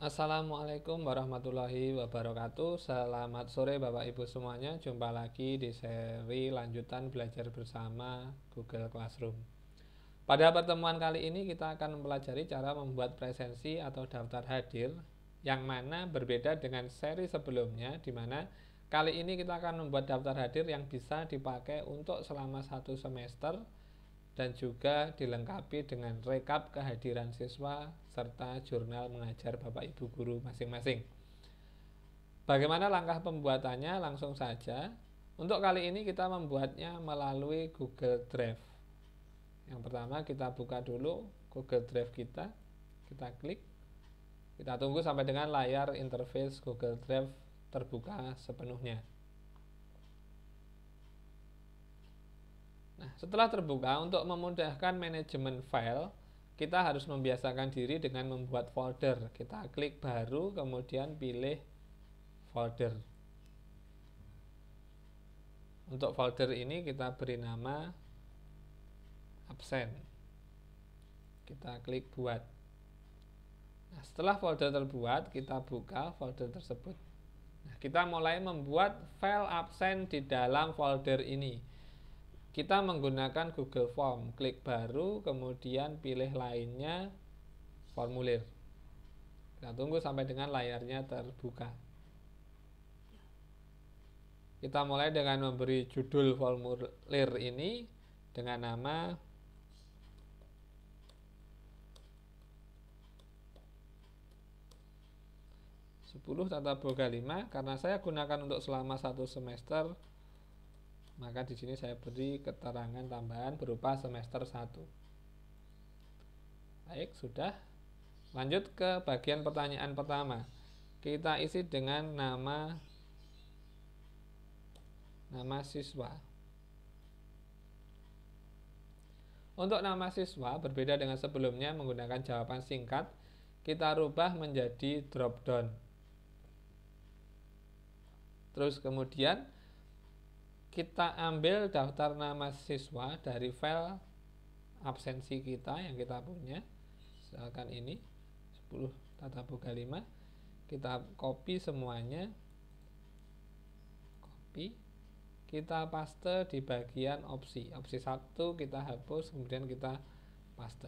Assalamualaikum warahmatullahi wabarakatuh. Selamat sore Bapak Ibu semuanya. Jumpa lagi di seri lanjutan belajar bersama Google Classroom. Pada pertemuan kali ini kita akan mempelajari cara membuat presensi atau daftar hadir, yang mana berbeda dengan seri sebelumnya, di mana kali ini kita akan membuat daftar hadir yang bisa dipakai untuk selama 1 semester dan juga dilengkapi dengan rekap kehadiran siswa serta jurnal mengajar Bapak Ibu guru masing-masing. Bagaimana langkah pembuatannya? Langsung saja. Untuk kali ini kita membuatnya melalui Google Drive. Yang pertama kita buka dulu Google Drive kita klik, kita tunggu sampai dengan layar interface Google Drive terbuka sepenuhnya. Nah, setelah terbuka, untuk memudahkan manajemen file, kita harus membiasakan diri dengan membuat folder. Kita klik baru, kemudian pilih folder. Untuk folder ini kita beri nama absen. Kita klik buat. Nah, setelah folder terbuat, kita buka folder tersebut. Nah, kita mulai membuat file absen di dalam folder ini. Kita menggunakan Google Form, klik baru, kemudian pilih lainnya, formulir. Kita tunggu sampai dengan layarnya terbuka. Kita mulai dengan memberi judul formulir ini dengan nama Tata Boga 5. Karena saya gunakan untuk selama 1 semester, maka di sini saya beri keterangan tambahan berupa semester 1. Baik, sudah. Lanjut ke bagian pertanyaan pertama. Kita isi dengan nama siswa. Untuk nama siswa berbeda dengan sebelumnya menggunakan jawaban singkat, kita rubah menjadi drop down. Terus kemudian kita ambil daftar nama siswa dari file absensi kita yang kita punya. Misalkan ini 10 Tata Boga 5. Kita copy semuanya. Kita paste di bagian opsi. Opsi 1 kita hapus, kemudian kita paste.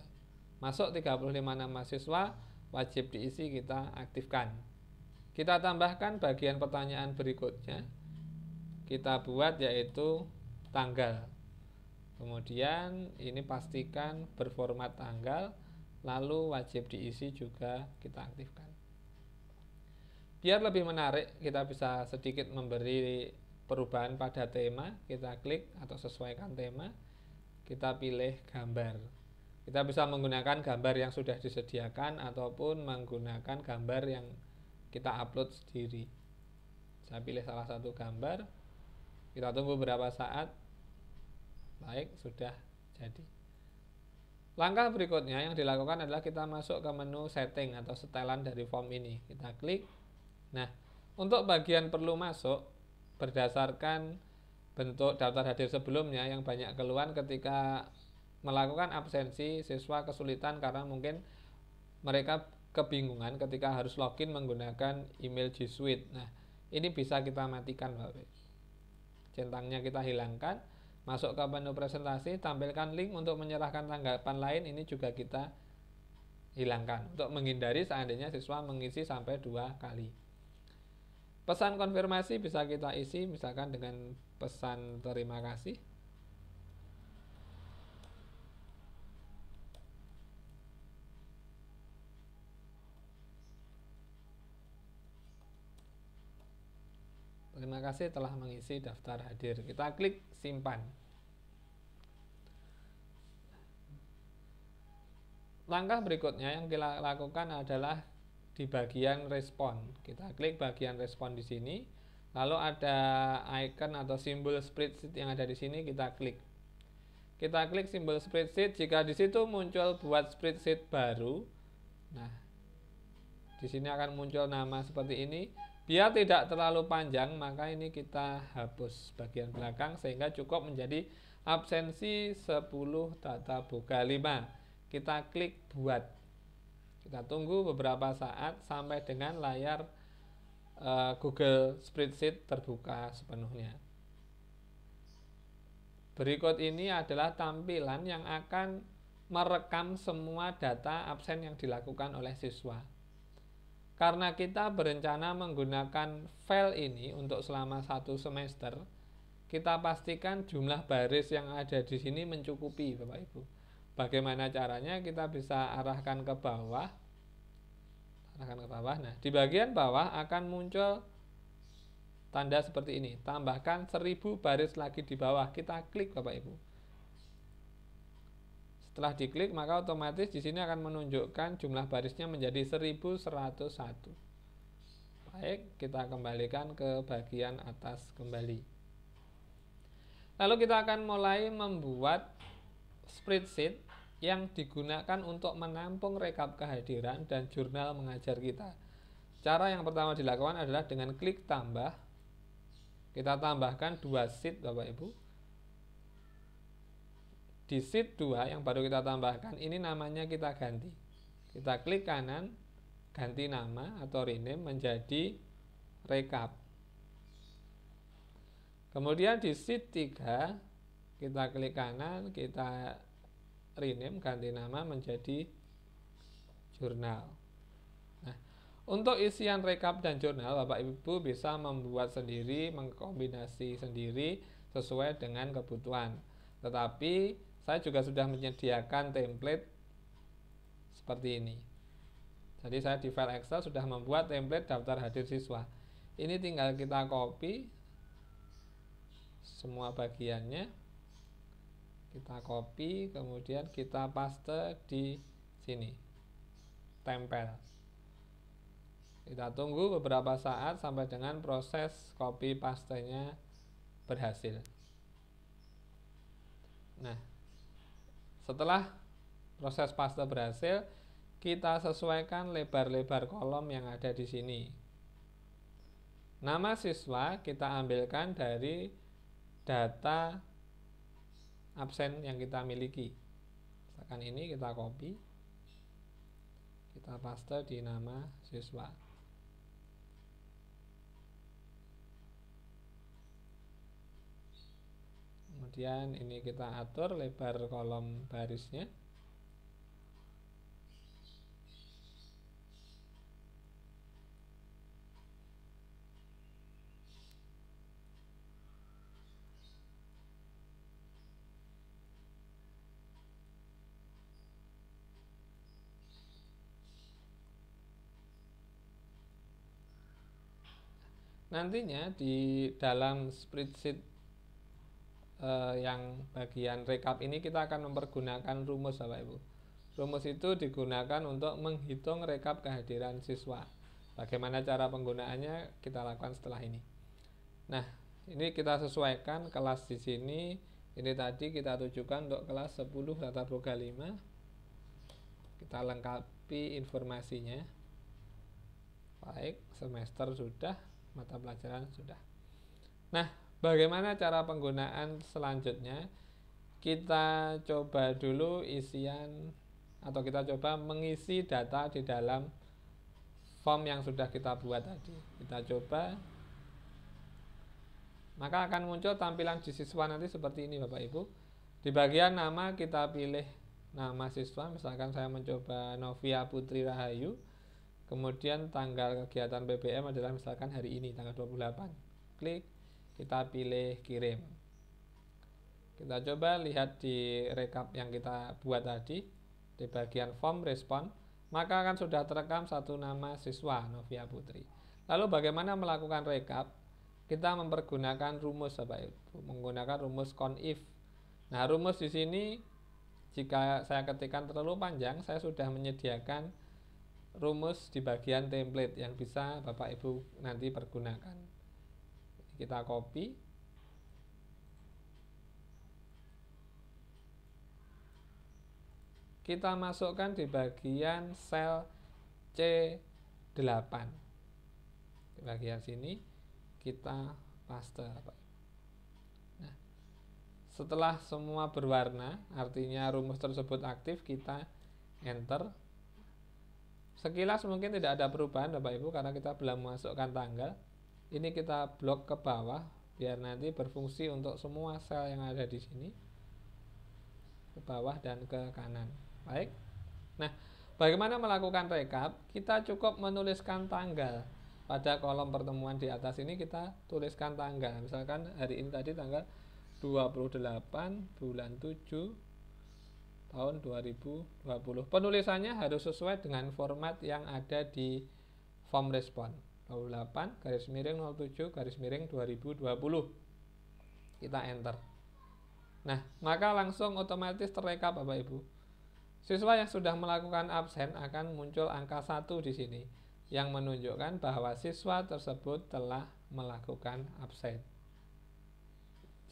Masuk 35 nama siswa, wajib diisi, kita aktifkan. Kita tambahkan bagian pertanyaan berikutnya. Kita buat yaitu tanggal. Kemudian ini pastikan berformat tanggal, lalu wajib diisi juga kita aktifkan. Biar lebih menarik, kita bisa sedikit memberi perubahan pada tema. Kita klik atau sesuaikan tema, kita pilih gambar. Kita bisa menggunakan gambar yang sudah disediakan ataupun menggunakan gambar yang kita upload sendiri. Saya pilih salah satu gambar. Kita tunggu beberapa saat. Baik, sudah jadi. Langkah berikutnya yang dilakukan adalah kita masuk ke menu setting atau setelan dari form ini. Kita klik. Nah, untuk bagian perlu masuk, berdasarkan bentuk daftar hadir sebelumnya yang banyak keluhan ketika melakukan absensi, siswa kesulitan karena mungkin mereka kebingungan ketika harus login menggunakan email G Suite. Nah, ini bisa kita matikan, Bapak. Centangnya kita hilangkan, masuk ke menu presentasi, tampilkan link untuk menyerahkan tanggapan lain, ini juga kita hilangkan untuk menghindari seandainya siswa mengisi sampai 2 kali. Pesan konfirmasi bisa kita isi misalkan dengan pesan terima kasih. Terima kasih telah mengisi daftar hadir. Kita klik simpan. Langkah berikutnya yang kita lakukan adalah di bagian respon. Kita klik bagian respon di sini. Lalu ada icon atau simbol spreadsheet yang ada di sini, kita klik. Kita klik simbol spreadsheet. Jika di situ muncul buat spreadsheet baru, nah di sini akan muncul nama seperti ini. Biar tidak terlalu panjang, maka ini kita hapus bagian belakang sehingga cukup menjadi absensi 10 Tata Boga 5. Kita klik buat. Kita tunggu beberapa saat sampai dengan layar Google Spreadsheet terbuka sepenuhnya. Berikut ini adalah tampilan yang akan merekam semua data absen yang dilakukan oleh siswa. Karena kita berencana menggunakan file ini untuk selama 1 semester, kita pastikan jumlah baris yang ada di sini mencukupi, Bapak Ibu. Bagaimana caranya? Kita bisa arahkan ke bawah. Nah, di bagian bawah akan muncul tanda seperti ini, tambahkan 1000 baris lagi di bawah. Kita klik, Bapak Ibu. Setelah diklik, maka otomatis di sini akan menunjukkan jumlah barisnya menjadi 1101. Baik, kita kembalikan ke bagian atas kembali. Lalu kita akan mulai membuat spreadsheet yang digunakan untuk menampung rekap kehadiran dan jurnal mengajar kita. Cara yang pertama dilakukan adalah dengan klik tambah. Kita tambahkan 2 sheet, Bapak Ibu. Di sheet 2 yang baru kita tambahkan, ini namanya kita ganti. Kita klik kanan, ganti nama atau rename menjadi rekap. Kemudian di sheet 3, kita klik kanan, kita rename, ganti nama menjadi jurnal. Untuk isian rekap dan jurnal, Bapak Ibu bisa membuat sendiri, mengkombinasi sendiri sesuai dengan kebutuhan. Tetapi saya juga sudah menyediakan template seperti ini. Jadi saya di file Excel sudah membuat template daftar hadir siswa. Ini tinggal kita copy semua bagiannya. Kita copy, kemudian kita paste di sini. Tempel. Kita tunggu beberapa saat sampai dengan proses copy pastenya berhasil. Nah, setelah proses paste berhasil, kita sesuaikan lebar-lebar kolom yang ada di sini. Nama siswa kita ambilkan dari data absen yang kita miliki. Misalkan ini kita copy, kita paste di nama siswa. Kemudian ini kita atur lebar kolom barisnya. Nantinya di dalam spreadsheet yang bagian rekap ini kita akan mempergunakan rumus, Bapak Ibu. Rumus itu digunakan untuk menghitung rekap kehadiran siswa. Bagaimana cara penggunaannya kita lakukan setelah ini. Nah, ini kita sesuaikan kelas di sini. Ini tadi kita tujukan untuk kelas 10 tata boga 5. Kita lengkapi informasinya. Baik, semester sudah, mata pelajaran sudah. Nah, bagaimana cara penggunaan selanjutnya? Kita coba dulu isian atau kita coba mengisi data di dalam form yang sudah kita buat tadi. Kita coba, maka akan muncul tampilan di siswa nanti seperti ini, Bapak Ibu. Di bagian nama kita pilih nama siswa, misalkan saya mencoba Novia Putri Rahayu. Kemudian tanggal kegiatan BBM adalah misalkan hari ini tanggal 28. Klik, kita pilih kirim. Kita coba lihat di rekap yang kita buat tadi di bagian form respon, maka akan sudah terekam satu nama siswa Novia Putri. Lalu bagaimana melakukan rekap? Kita mempergunakan rumus, Bapak Ibu, menggunakan rumus CONIF. Nah, rumus di sini jika saya ketikkan terlalu panjang, saya sudah menyediakan rumus di bagian template yang bisa Bapak Ibu nanti pergunakan. Kita copy, kita masukkan di bagian sel C8. Di bagian sini kita paste. Nah, setelah semua berwarna, artinya rumus tersebut aktif, kita enter. Sekilas mungkin tidak ada perubahan Bapak Ibu karena kita belum memasukkan tanggal. Ini kita blok ke bawah biar nanti berfungsi untuk semua sel yang ada di sini, ke bawah dan ke kanan. Baik. Nah, bagaimana melakukan rekap? Kita cukup menuliskan tanggal. Pada kolom pertemuan di atas ini kita tuliskan tanggal. Misalkan hari ini tadi tanggal 28 bulan 7 tahun 2020. Penulisannya harus sesuai dengan format yang ada di form respon. 28 garis miring 07 garis miring 2020. Kita enter. Nah, maka langsung otomatis terrekap Bapak Ibu. Siswa yang sudah melakukan absen akan muncul angka 1 di sini yang menunjukkan bahwa siswa tersebut telah melakukan absen.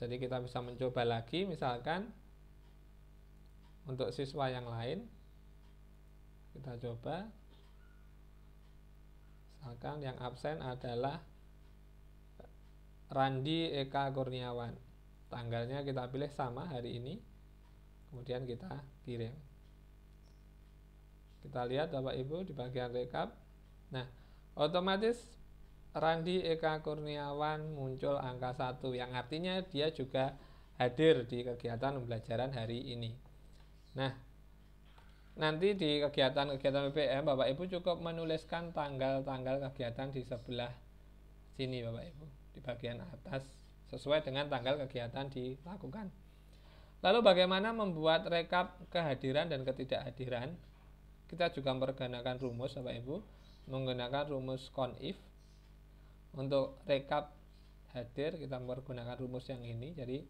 Jadi kita bisa mencoba lagi, misalkan untuk siswa yang lain kita coba. Misalkan yang absen adalah Randi Eka Kurniawan. Tanggalnya kita pilih sama hari ini. Kemudian kita kirim. Kita lihat Bapak Ibu di bagian rekap. Nah, otomatis Randi Eka Kurniawan muncul angka 1 yang artinya dia juga hadir di kegiatan pembelajaran hari ini. Nah, nanti di kegiatan-kegiatan PPM Bapak Ibu cukup menuliskan tanggal-tanggal kegiatan di sebelah sini Bapak Ibu, di bagian atas sesuai dengan tanggal kegiatan dilakukan. Lalu bagaimana membuat rekap kehadiran dan ketidakhadiran? Kita juga menggunakan rumus Bapak Ibu, menggunakan rumus CONIF. Untuk rekap hadir kita menggunakan rumus yang ini, jadi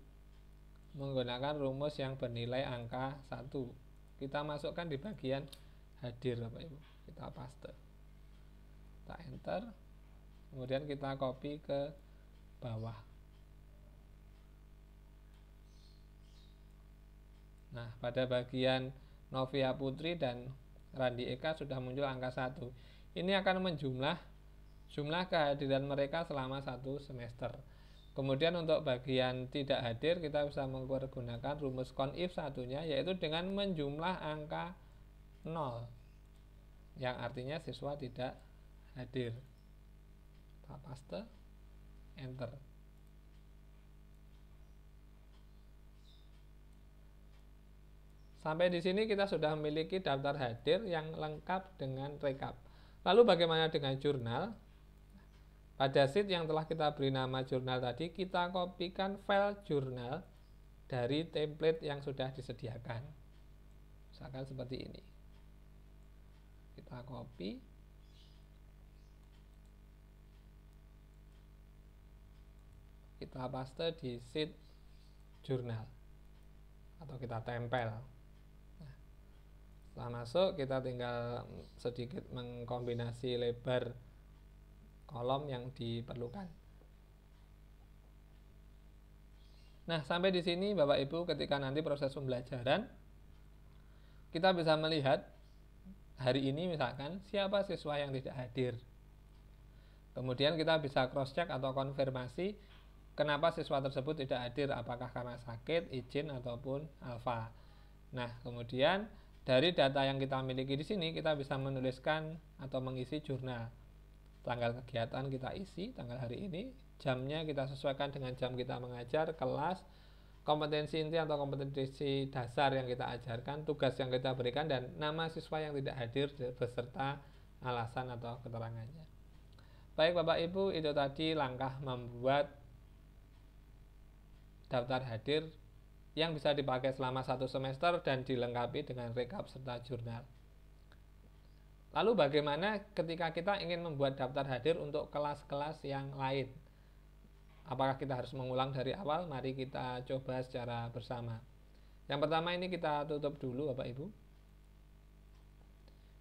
menggunakan rumus yang bernilai angka 1. Kita masukkan di bagian hadir Bapak Ibu. Kita paste. Kita enter. Kemudian kita copy ke bawah. Nah, pada bagian Novia Putri dan Randi Eka sudah muncul angka 1. Ini akan menjumlah jumlah kehadiran mereka selama 1 semester. Kemudian untuk bagian tidak hadir kita bisa menggunakan rumus CONIF satunya, yaitu dengan menjumlah angka 0 yang artinya siswa tidak hadir. Kita paste, enter. Sampai di sini kita sudah memiliki daftar hadir yang lengkap dengan rekap. Lalu bagaimana dengan jurnal? Pada sheet yang telah kita beri nama jurnal tadi, kita kopikan file jurnal dari template yang sudah disediakan. Misalkan seperti ini. Kita copy. Kita paste di sheet jurnal. Atau kita tempel. Nah, setelah masuk, kita tinggal sedikit mengkombinasi lebar kolom yang diperlukan. Nah, sampai di sini Bapak Ibu, ketika nanti proses pembelajaran kita bisa melihat hari ini misalkan siapa siswa yang tidak hadir. Kemudian kita bisa cross check atau konfirmasi kenapa siswa tersebut tidak hadir, apakah karena sakit, izin ataupun alfa. Nah, kemudian dari data yang kita miliki di sini kita bisa menuliskan atau mengisi jurnal. Tanggal kegiatan kita isi, tanggal hari ini, jamnya kita sesuaikan dengan jam kita mengajar, kelas, kompetensi inti atau kompetensi dasar yang kita ajarkan, tugas yang kita berikan, dan nama siswa yang tidak hadir beserta alasan atau keterangannya. Baik Bapak Ibu, itu tadi langkah membuat daftar hadir yang bisa dipakai selama 1 semester dan dilengkapi dengan rekap serta jurnal. Lalu bagaimana ketika kita ingin membuat daftar hadir untuk kelas-kelas yang lain? Apakah kita harus mengulang dari awal? Mari kita coba secara bersama. Yang pertama ini kita tutup dulu Bapak Ibu.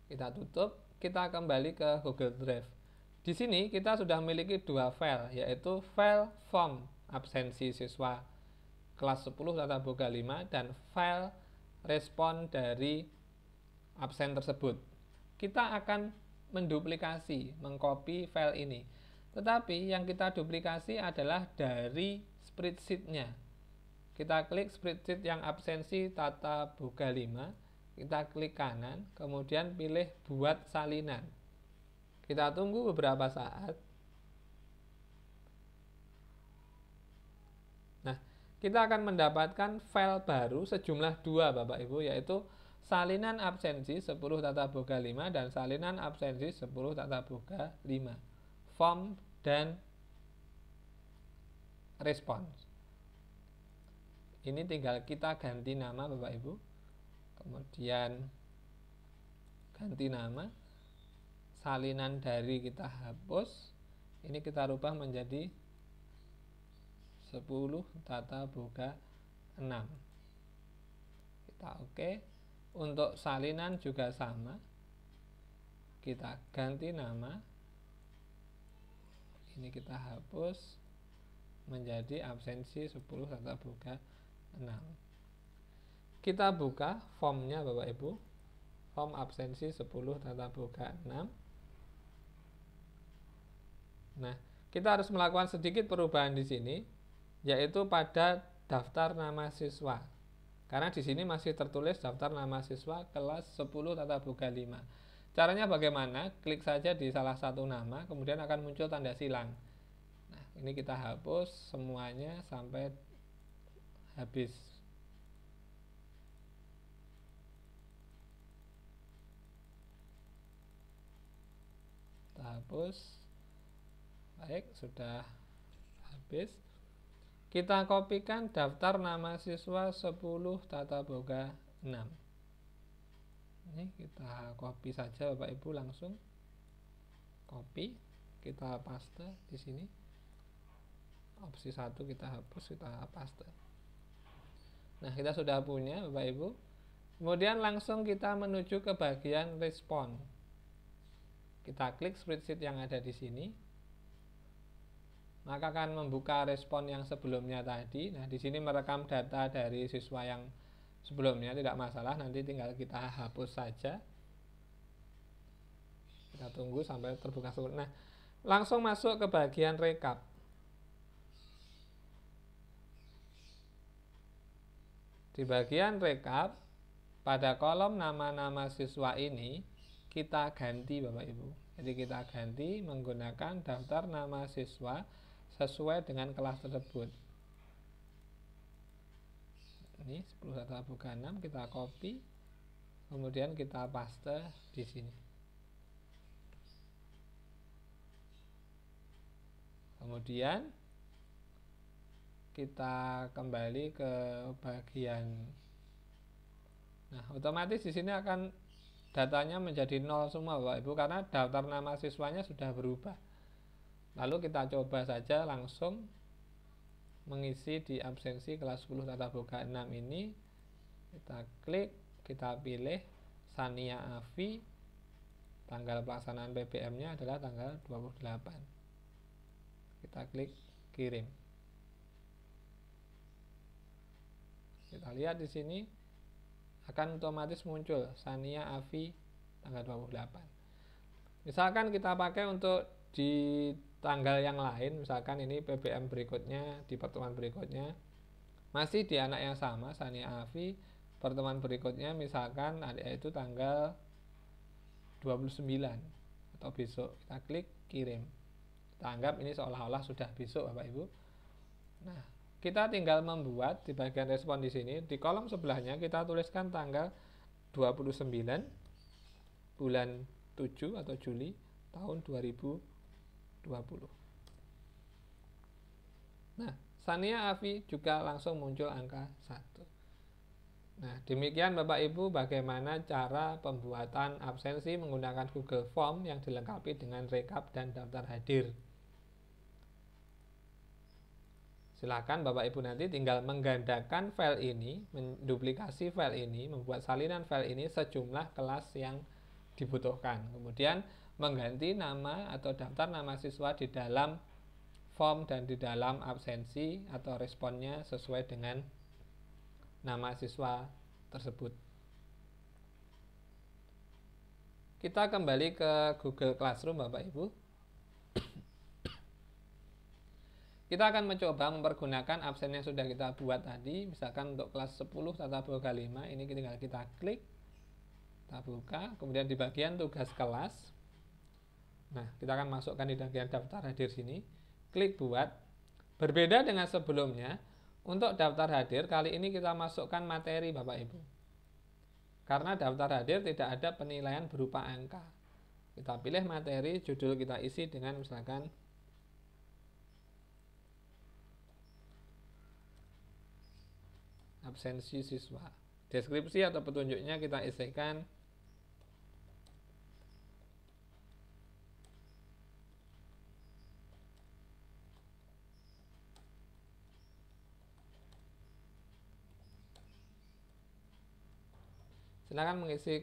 Kita tutup, kita kembali ke Google Drive. Di sini kita sudah memiliki 2 file, yaitu file form absensi siswa kelas 10 tata boga 5 dan file respon dari absen tersebut. Kita akan menduplikasi, mengcopy file ini. Tetapi yang kita duplikasi adalah dari spreadsheet-nya. Kita klik spreadsheet yang absensi tata boga 5. kita klik kanan, kemudian pilih buat salinan. Kita tunggu beberapa saat. Nah, kita akan mendapatkan file baru sejumlah 2 Bapak Ibu, yaitu salinan absensi 10 tata boga 5 dan salinan absensi 10 tata boga 5. Form dan respons. Ini tinggal kita ganti nama Bapak Ibu. Kemudian ganti nama. Salinan dari kita hapus. Ini kita rubah menjadi 10 tata boga 6. Kita oke. Untuk salinan juga sama. Kita ganti nama. Ini kita hapus menjadi absensi 10 tata boga 6. Kita buka formnya Bapak Ibu. Form absensi 10 tata boga 6. Nah, kita harus melakukan sedikit perubahan di sini, yaitu pada daftar nama siswa. Karena di sini masih tertulis daftar nama siswa kelas 10 tata boga 5. Caranya bagaimana? Klik saja di salah satu nama, kemudian akan muncul tanda silang. Nah, ini kita hapus semuanya sampai habis. Kita hapus. Baik, sudah habis. Kita kopikan daftar nama siswa 10 tata boga 6. Ini kita copy saja Bapak Ibu langsung. Copy, kita paste di sini. Opsi 1 kita hapus, kita paste. Nah, kita sudah punya Bapak Ibu. Kemudian langsung kita menuju ke bagian respon. Kita klik spreadsheet yang ada di sini. Maka akan membuka respon yang sebelumnya tadi. Nah, di sini merekam data dari siswa yang sebelumnya, tidak masalah, nanti tinggal kita hapus saja. Kita tunggu sampai terbuka sempurna. Nah, langsung masuk ke bagian rekap. Di bagian rekap, pada kolom nama-nama siswa ini kita ganti Bapak Ibu. Jadi kita ganti menggunakan daftar nama siswa sesuai dengan kelas tersebut. Ini 10 tata boga 6 kita copy, kemudian kita paste di sini. Kemudian kita kembali ke bagian. Nah, otomatis di sini akan datanya menjadi 0 semua Bapak Ibu, karena daftar nama siswanya sudah berubah. Lalu kita coba saja langsung mengisi di absensi kelas 10 tata boga 6 ini. Kita klik, kita pilih Sania Afi. Tanggal pelaksanaan PBM-nya adalah tanggal 28. Kita klik kirim. Kita lihat di sini akan otomatis muncul Sania Afi tanggal 28. Misalkan kita pakai untuk di tanggal yang lain, misalkan ini PBM berikutnya di pertemuan berikutnya masih di anak yang sama, Sania Afi, pertemuan berikutnya misalkan adik itu tanggal 29 atau besok, kita klik kirim. Kita anggap ini seolah-olah sudah besok Bapak Ibu. Nah, kita tinggal membuat di bagian respon di sini, di kolom sebelahnya kita tuliskan tanggal 29 bulan 7 atau Juli tahun 2020. Nah, Sania Afi juga langsung muncul angka 1. Nah, demikian Bapak Ibu bagaimana cara pembuatan absensi menggunakan Google Form yang dilengkapi dengan rekap dan daftar hadir. Silakan Bapak Ibu nanti tinggal menggandakan file ini, menduplikasi file ini, membuat salinan file ini sejumlah kelas yang dibutuhkan. Kemudian mengganti nama atau daftar nama siswa di dalam form dan di dalam absensi atau responnya sesuai dengan nama siswa tersebut. Kita kembali ke Google Classroom Bapak Ibu. Kita akan mencoba mempergunakan absen yang sudah kita buat tadi. Misalkan untuk kelas 10 tata boga 5, ini tinggal kita klik. Kita buka, kemudian di bagian tugas kelas. Nah, kita akan masukkan di bagian daftar hadir sini. Klik buat. Berbeda dengan sebelumnya, untuk daftar hadir kali ini kita masukkan materi Bapak Ibu. Karena daftar hadir tidak ada penilaian berupa angka. Kita pilih materi, judul kita isi dengan misalkan absensi siswa. Deskripsi atau petunjuknya kita isikan silakan mengisi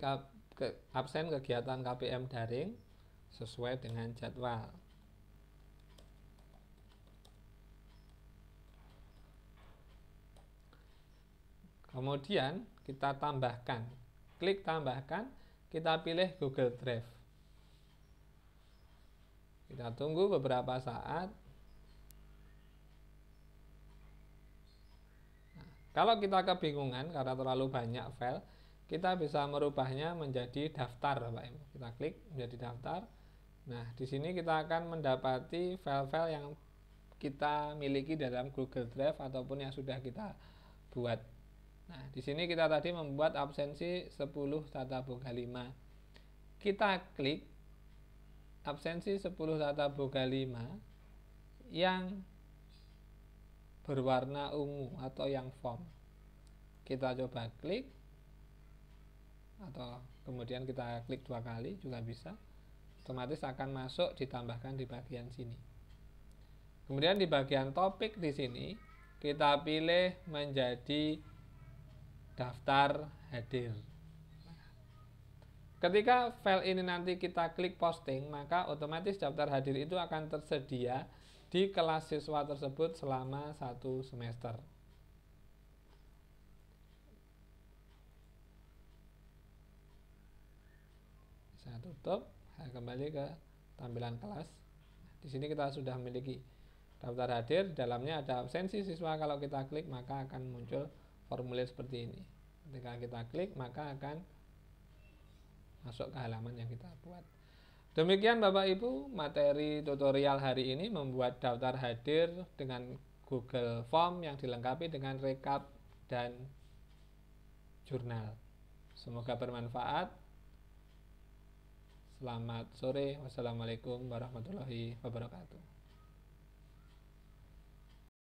absen kegiatan KPM daring sesuai dengan jadwal. Kemudian kita tambahkan, klik tambahkan, kita pilih Google Drive. Kita tunggu beberapa saat. Nah, kalau kita kebingungan karena terlalu banyak file, kita bisa merubahnya menjadi daftar, Bapak Ibu. Kita klik menjadi daftar. Nah, di sini kita akan mendapati file-file yang kita miliki dalam Google Drive ataupun yang sudah kita buat. Nah, di sini kita tadi membuat absensi 10 tata boga 5. Kita klik absensi 10 tata boga 5 yang berwarna ungu atau yang form. Kita coba klik atau kemudian kita klik 2 kali juga bisa. Otomatis akan masuk ditambahkan di bagian sini. Kemudian di bagian topik di sini kita pilih menjadi daftar hadir. Ketika file ini nanti kita klik posting, maka otomatis daftar hadir itu akan tersedia di kelas siswa tersebut selama 1 semester. Saya tutup, saya kembali ke tampilan kelas. Di sini kita sudah memiliki daftar hadir, dalamnya ada absensi siswa. Kalau kita klik maka akan muncul formulir seperti ini. Ketika kita klik maka akan masuk ke halaman yang kita buat. Demikian Bapak Ibu materi tutorial hari ini membuat daftar hadir dengan Google Form yang dilengkapi dengan rekap dan jurnal. Semoga bermanfaat. Selamat sore. Wassalamualaikum warahmatullahi wabarakatuh.